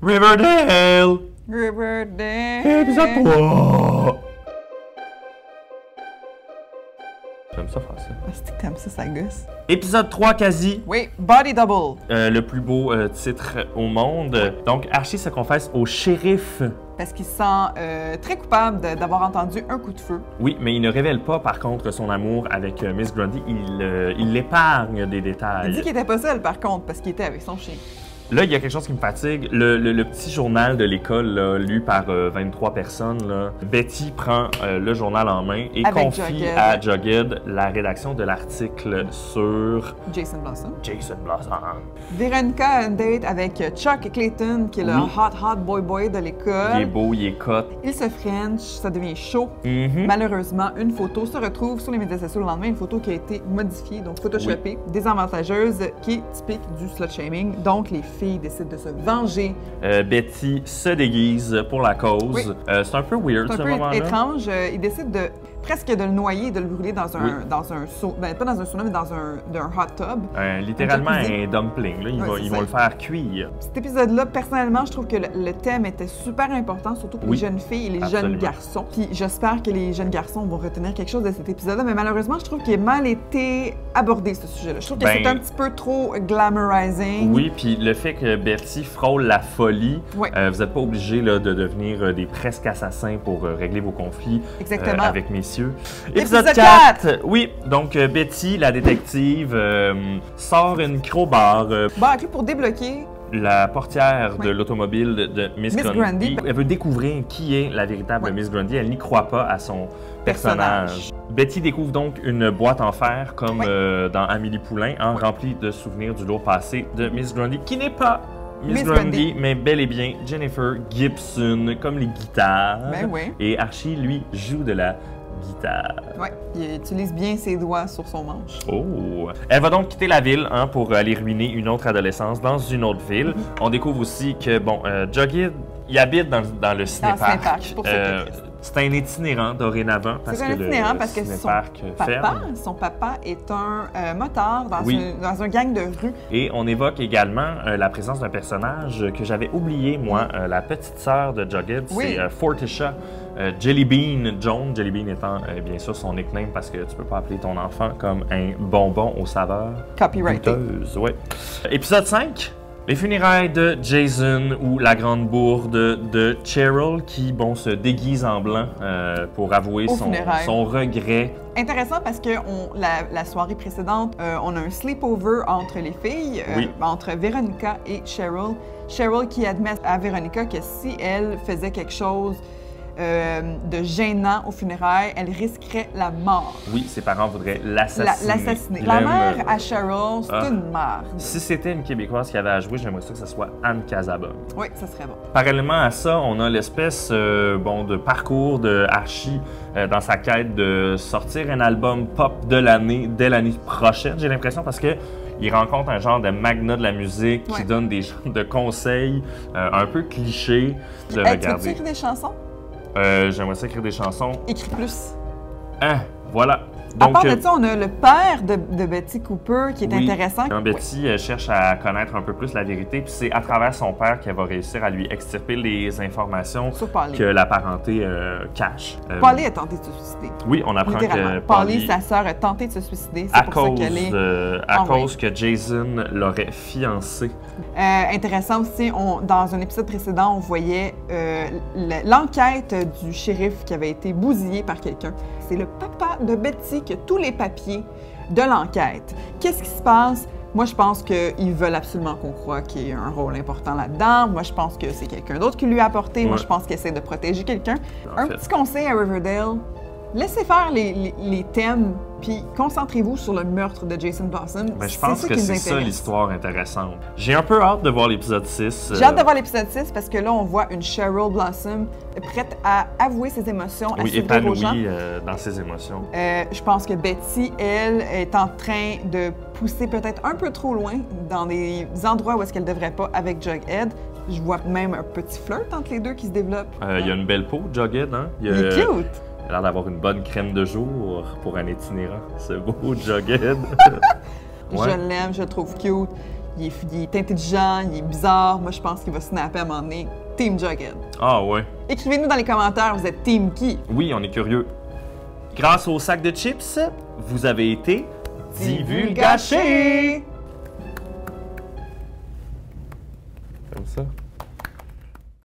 Riverdale! Riverdale! Épisode 3! J'aime ça faire ça. Ah, c'est que t'aimes ça, ça gosse. Épisode 3 quasi. Oui, Body Double. Le plus beau titre au monde. Donc, Archie se confesse au shérif. Parce qu'il se sent très coupable d'avoir entendu un coup de feu. Oui, mais il ne révèle pas, par contre, son amour avec Miss Grundy. Il l'épargne des détails. Il dit qu'il était pas seul, par contre, parce qu'il était avec son chien. Là, il y a quelque chose qui me fatigue. Le petit journal de l'école, lu par 23 personnes, là. Betty prend le journal en main et Avec confie Jughead. à Jughead la rédaction de l'article sur Jason Blossom. Jason Blossom. Veronica a une date avec Chuck Clayton, qui est le Oui. hot boy de l'école. Il est beau, il est cut. Il se french, ça devient chaud. Mhm. Malheureusement, une photo se retrouve sur les médias sociaux le lendemain, une photo qui a été modifiée, donc photoshopée, désavantageuse, qui est typique du slut-shaming. Donc, les filles décident de se venger. Betty se déguise pour la cause. Oui. C'est un peu weird, C'est ce un peu moment-là. étrange. Ils décident de presque de le noyer, de le brûler dans un, Oui. dans un sauna, ben, pas dans un sauna, mais dans un hot tub. Littéralement Un jacuzzi. un dumpling. Là. Ouais, Ils c'est vont ça. le faire cuire. Cet épisode-là, personnellement, je trouve que le thème était super important, surtout pour Oui, les jeunes filles et les absolument. jeunes garçons. Puis j'espère que les jeunes garçons vont retenir quelque chose de cet épisode-là, mais malheureusement, je trouve qu'il a mal été abordé, ce sujet-là. Je trouve que Ben, c'est un petit peu trop glamorizing. Oui, puis le fait que Betty frôle la folie, Oui. vous n'êtes pas obligé là, de devenir des presque assassins pour régler vos conflits Exactement. avec messieurs. Épisode 4! Oui, donc Betty, la détective, sort une crowbar. Bon, avec lui, pour débloquer, La portière de Oui. l'automobile de Miss Miss Grundy. Grundy. Elle veut découvrir qui est la véritable Oui. Miss Grundy. Elle n'y croit pas à son personnage. Betty découvre donc une boîte en fer, comme Oui. dans Amélie Poulain, remplie de souvenirs du lourd passé de Miss Grundy, qui n'est pas Miss Miss Grundy, Grundy. mais bel et bien Jennifer Gibson, comme les guitares. Ben oui. Et Archie, lui, joue de la guitare. ouais, il utilise bien ses doigts sur son manche. Oh! Elle va donc quitter la ville pour aller ruiner une autre adolescence dans une autre ville. On découvre aussi que, bon, Jughead, il habite dans le cinépark. cinépark, pour ceux qui restent. C'est un itinérant dorénavant parce C'est que un itinérant le parce que cinépark ferme. son papa est un motard dans, Oui. dans un gang de rue. Et on évoque également la présence d'un personnage que j'avais oublié, moi, la petite sœur de Jughead, Oui. c'est Fortisha. Jellybean Jones, Jellybean étant bien sûr son nickname parce que tu peux pas appeler ton enfant comme un bonbon aux saveurs Copyrighté. douteuses. Ouais. Épisode 5, les funérailles de Jason ou la grande bourde de Cheryl qui, bon, se déguise en blanc pour avouer Aux funérailles. son regret. Intéressant parce que la soirée précédente, on a un sleepover entre les filles, Oui. entre Veronica et Cheryl. Cheryl qui admet à Veronica que si elle faisait quelque chose de gênant aux funérailles, elle risquerait la mort. Oui, ses parents voudraient l'assassiner. L'assassiner. Il La aime- mère à Cheryl, c'est Ah. une mère. Si c'était une Québécoise qui avait à jouer, j'aimerais ça que ce soit Anne Casabonne. Oui, ça serait bon. Parallèlement à ça, on a l'espèce de parcours de Archie dans sa quête de sortir un album pop de l'année dès l'année prochaine, j'ai l'impression, parce que il rencontre un genre de magnat de la musique qui Ouais. donne des genres de conseils un peu clichés de Hey, tu veux-tu regarder. écrire des chansons? J'aimerais ça écrire des chansons. Écris plus. Hein, voilà. À part de ça, on a le père de Betty Cooper qui est oui, intéressant. Betty cherche à connaître un peu plus la vérité, puis c'est à travers son père qu'elle va réussir à lui extirper les informations Sur Polly. que la parenté cache. Polly a tenté de se suicider. Oui, on apprend Littéralement. que Polly, sa sœur, a tenté de se suicider. à C'est pour ça cause, qu'elle est à envoyée. cause que Jason l'aurait fiancée. Intéressant aussi, dans un épisode précédent, on voyait l'enquête du shérif qui avait été bousillé par quelqu'un. C'est le papa de Betty qui a tous les papiers de l'enquête. Qu'est-ce qui se passe? Moi, je pense qu'ils veulent absolument qu'on croie qu'il y a un rôle important là-dedans. Moi, je pense que c'est quelqu'un d'autre qui lui a apporté. Moi, Ouais. je pense qu'il essaie de protéger quelqu'un. En Un fait. petit conseil à Riverdale, laissez faire les thèmes, puis concentrez-vous sur le meurtre de Jason Blossom. Ben, je pense ça que qui nous c'est ça intéresse. l'histoire intéressante. J'ai un peu hâte de voir l'épisode 6. J'ai hâte de voir l'épisode 6 parce que là, on voit une Cheryl Blossom prête à avouer ses émotions, à Oui, s'ouvrir aux gens. épanouie dans ses émotions. Je pense que Betty, elle, est en train de pousser peut-être un peu trop loin dans des endroits où est-ce qu'elle devrait pas avec Jughead. Je vois même un petit flirt entre les deux qui se développe. Il y a une belle peau, Jughead, hein? Il est cute! Il a l'air d'avoir une bonne crème de jour pour un itinérant. Ce beau Jughead. Ouais. Je l'aime, je le trouve cute. il est intelligent, il est bizarre. Moi, je pense qu'il va snapper à un moment donné. Team Jughead. Ah ouais. Écrivez-nous dans les commentaires, vous êtes Team qui? Oui, on est curieux. Grâce au sac de chips, vous avez été divulgachés! Divulgachés! Comme ça.